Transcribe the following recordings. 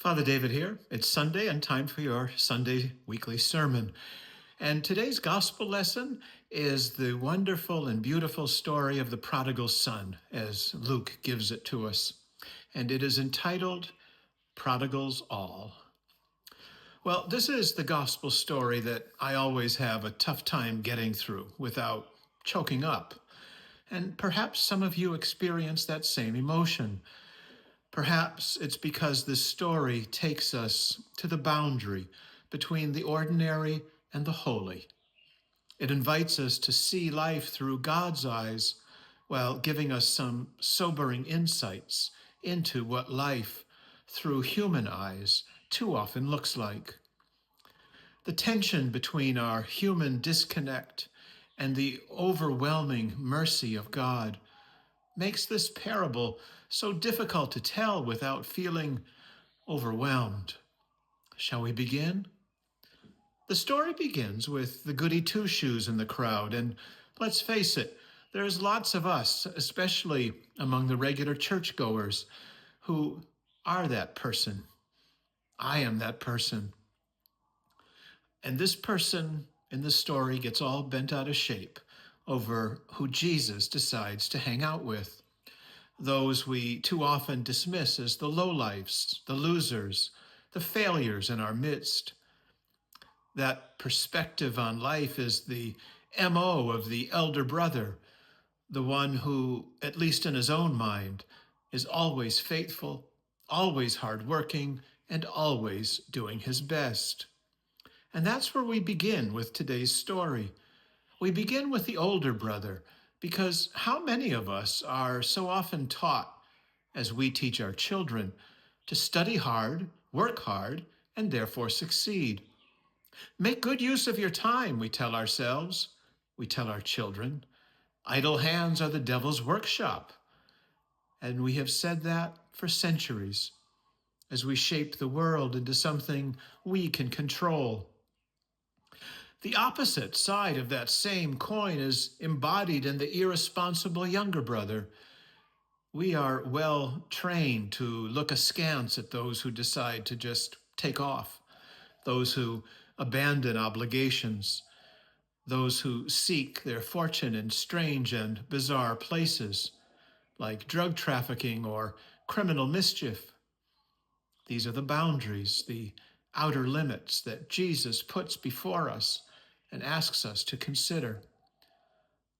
Father David here. It's Sunday and time for your Sunday weekly sermon. And today's gospel lesson is the wonderful and beautiful story of the prodigal son, as Luke gives it to us. And it is entitled Prodigals All. Well, this is the gospel story that I always have a tough time getting through without choking up. And perhaps some of you experience that same emotion. Perhaps it's because this story takes us to the boundary between the ordinary and the holy. It invites us to see life through God's eyes while giving us some sobering insights into what life through human eyes too often looks like. The tension between our human disconnect and the overwhelming mercy of God makes this parable so difficult to tell without feeling overwhelmed. Shall we begin? The story begins with the goody two-shoes in the crowd, and let's face it, there's lots of us, especially among the regular churchgoers, who are that person. I am that person. And this person in the story gets all bent out of shape over who Jesus decides to hang out with. Those we too often dismiss as the lowlifes, the losers, the failures in our midst. That perspective on life is the MO of the elder brother, the one who, at least in his own mind, is always faithful, always hardworking, and always doing his best. And that's where we begin with today's story. We begin with the older brother, because how many of us are so often taught, as we teach our children, to study hard, work hard, and therefore succeed? Make good use of your time, we tell ourselves, we tell our children. Idle hands are the devil's workshop. And we have said that for centuries, as we shape the world into something we can control. The opposite side of that same coin is embodied in the irresponsible younger brother. We are well trained to look askance at those who decide to just take off, those who abandon obligations, those who seek their fortune in strange and bizarre places, like drug trafficking or criminal mischief. These are the boundaries, the outer limits that Jesus puts before us and asks us to consider.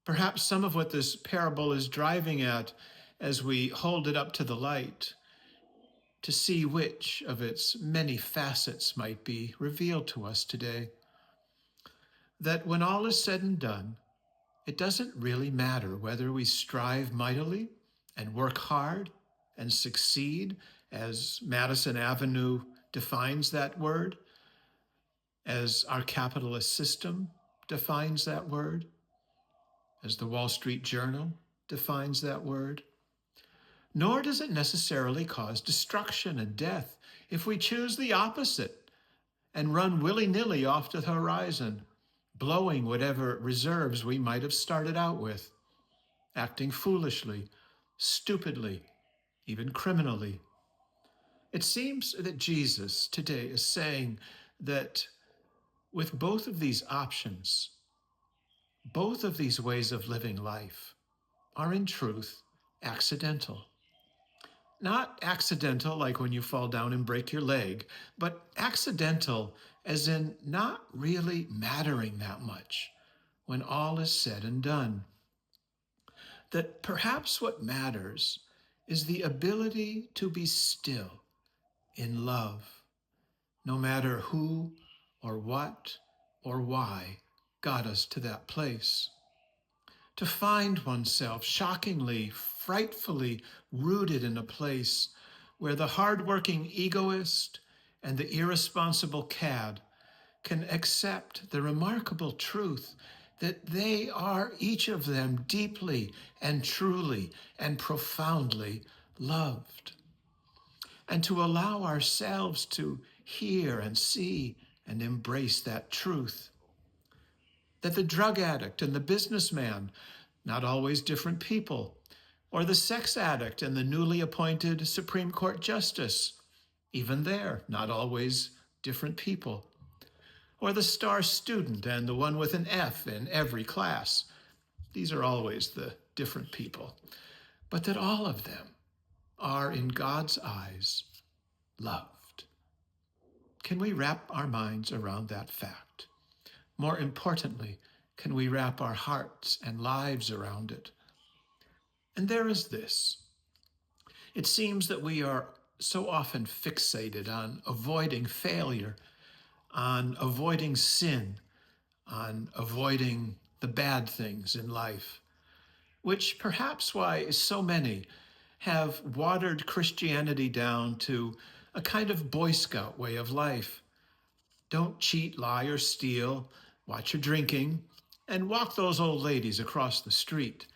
Perhaps some of what this parable is driving at as we hold it up to the light to see which of its many facets might be revealed to us today. That when all is said and done, it doesn't really matter whether we strive mightily and work hard and succeed, as Madison Avenue defines that word, as our capitalist system defines that word, as the Wall Street Journal defines that word. Nor does it necessarily cause destruction and death if we choose the opposite and run willy-nilly off to the horizon, blowing whatever reserves we might have started out with, acting foolishly, stupidly, even criminally. It seems that Jesus today is saying that with both of these options, both of these ways of living life are in truth accidental. Not accidental like when you fall down and break your leg, but accidental as in not really mattering that much when all is said and done. That perhaps what matters is the ability to be still in love, no matter who or what or why got us to that place. To find oneself shockingly, frightfully rooted in a place where the hardworking egoist and the irresponsible cad can accept the remarkable truth that they are each of them deeply and truly and profoundly loved. And to allow ourselves to hear and see and embrace that truth. That the drug addict and the businessman, not always different people, or the sex addict and the newly appointed Supreme Court justice, Even there, not always different people. Or the star student and the one with an F in every class. These are always the different people. But that all of them are, in God's eyes, loved. Can we wrap our minds around that fact? More importantly, can we wrap our hearts and lives around it? And there is this. It seems that we are so often fixated on avoiding failure, on avoiding sin, on avoiding the bad things in life, which perhaps why so many have watered Christianity down to a kind of Boy Scout way of life. Don't cheat, lie, or steal, watch your drinking, and walk those old ladies across the street.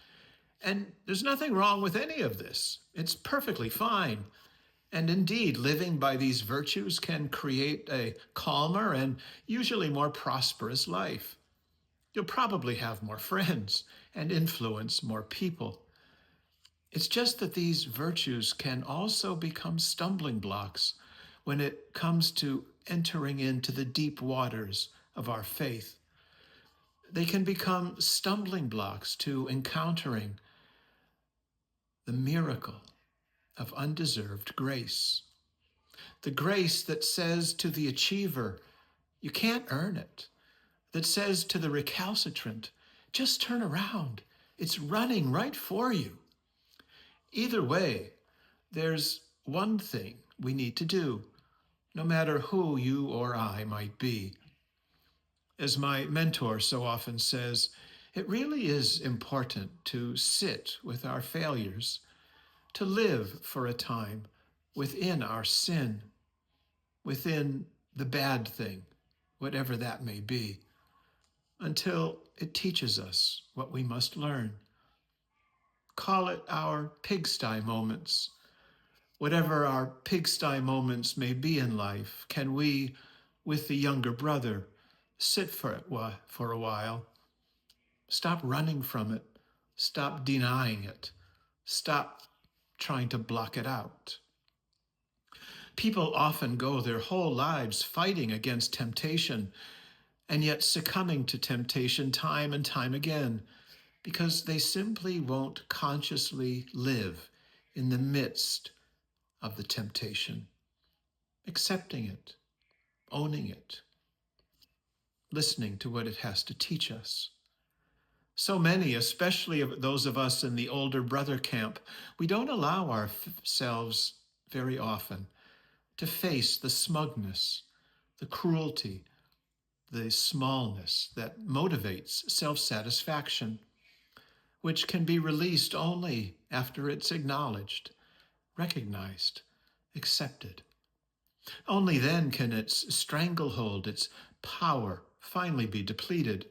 And there's nothing wrong with any of this. It's perfectly fine. And indeed, living by these virtues can create a calmer and usually more prosperous life. You'll probably have more friends and influence more people. It's just that these virtues can also become stumbling blocks when it comes to entering into the deep waters of our faith. They can become stumbling blocks to encountering the miracle of undeserved grace. The grace that says to the achiever, you can't earn it. That says to the recalcitrant, just turn around. It's running right for you. Either way, there's one thing we need to do, no matter who you or I might be. As my mentor so often says, it really is important to sit with our failures, to live for a time within our sin, within the bad thing, whatever that may be, until it teaches us what we must learn. Call it our pigsty moments. Whatever our pigsty moments may be in life, can we, with the younger brother, sit for it for a while? Stop running from it. Stop denying it. Stop trying to block it out. People often go their whole lives fighting against temptation and yet succumbing to temptation time and time again because they simply won't consciously live in the midst of the temptation, accepting it, owning it, listening to what it has to teach us. So many, especially those of us in the older brother camp, we don't allow ourselves very often to face the smugness, the cruelty, the smallness that motivates self-satisfaction, which can be released only after it's acknowledged, recognized, accepted. Only then can its stranglehold, its power, finally be depleted.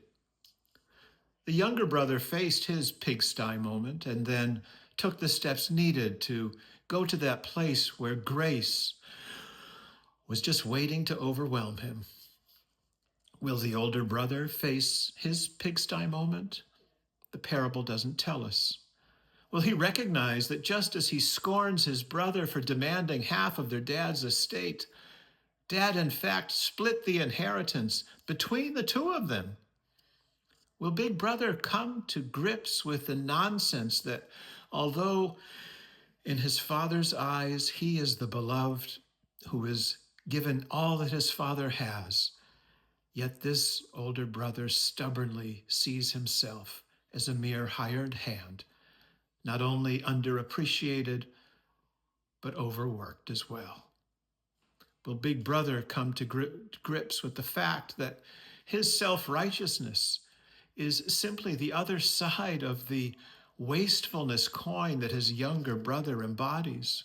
The younger brother faced his pigsty moment and then took the steps needed to go to that place where grace was just waiting to overwhelm him. Will the older brother face his pigsty moment? The parable doesn't tell us. Will he recognize that just as he scorns his brother for demanding half of their dad's estate, Dad, in fact, split the inheritance between the two of them? Will Big Brother come to grips with the nonsense that although in his father's eyes he is the beloved who is given all that his father has, yet this older brother stubbornly sees himself as a mere hired hand, not only underappreciated, but overworked as well? Will Big Brother come to grips with the fact that his self-righteousness is simply the other side of the wastefulness coin that his younger brother embodies?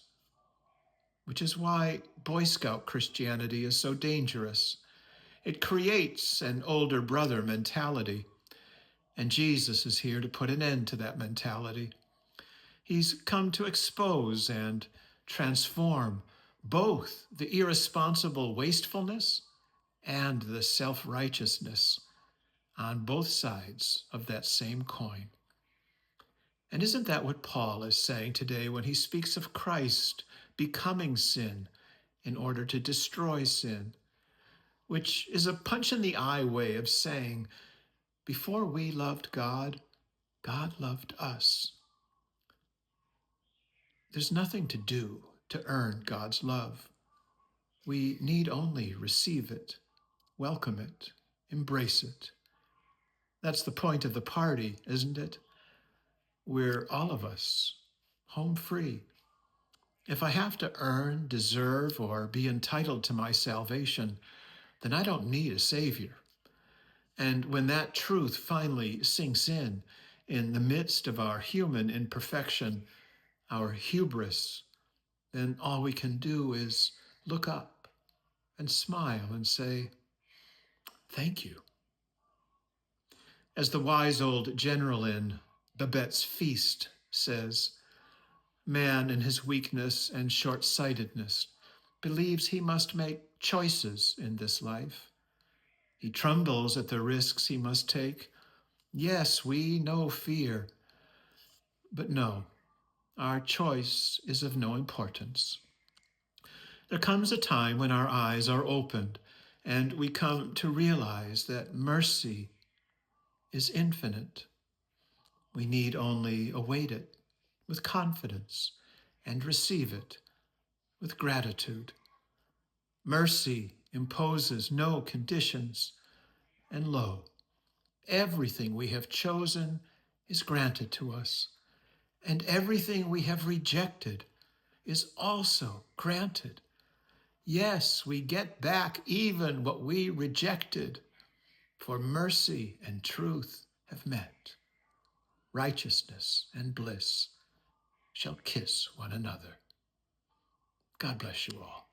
Which is why Boy Scout Christianity is so dangerous. It creates an older brother mentality, and Jesus is here to put an end to that mentality. He's come to expose and transform both the irresponsible wastefulness and the self-righteousness on both sides of that same coin. And isn't that what Paul is saying today when he speaks of Christ becoming sin in order to destroy sin, which is a punch in the eye way of saying, before we loved God, God loved us. There's nothing to do to earn God's love. We need only receive it, welcome it, embrace it. That's the point of the party, isn't it? We're all of us home free. If I have to earn, deserve, or be entitled to my salvation, then I don't need a Savior. And when that truth finally sinks in the midst of our human imperfection, our hubris, then all we can do is look up and smile and say, thank you. As the wise old general in Babette's Feast says, man in his weakness and short-sightedness believes he must make choices in this life. He trembles at the risks he must take. Yes, we know fear, but no, our choice is of no importance. There comes a time when our eyes are opened and we come to realize that mercy is infinite. We need only await it with confidence and receive it with gratitude. Mercy imposes no conditions, and lo, everything we have chosen is granted to us, and everything we have rejected is also granted. Yes, we get back even what we rejected, for mercy and truth have met. Righteousness and bliss shall kiss one another. God bless you all.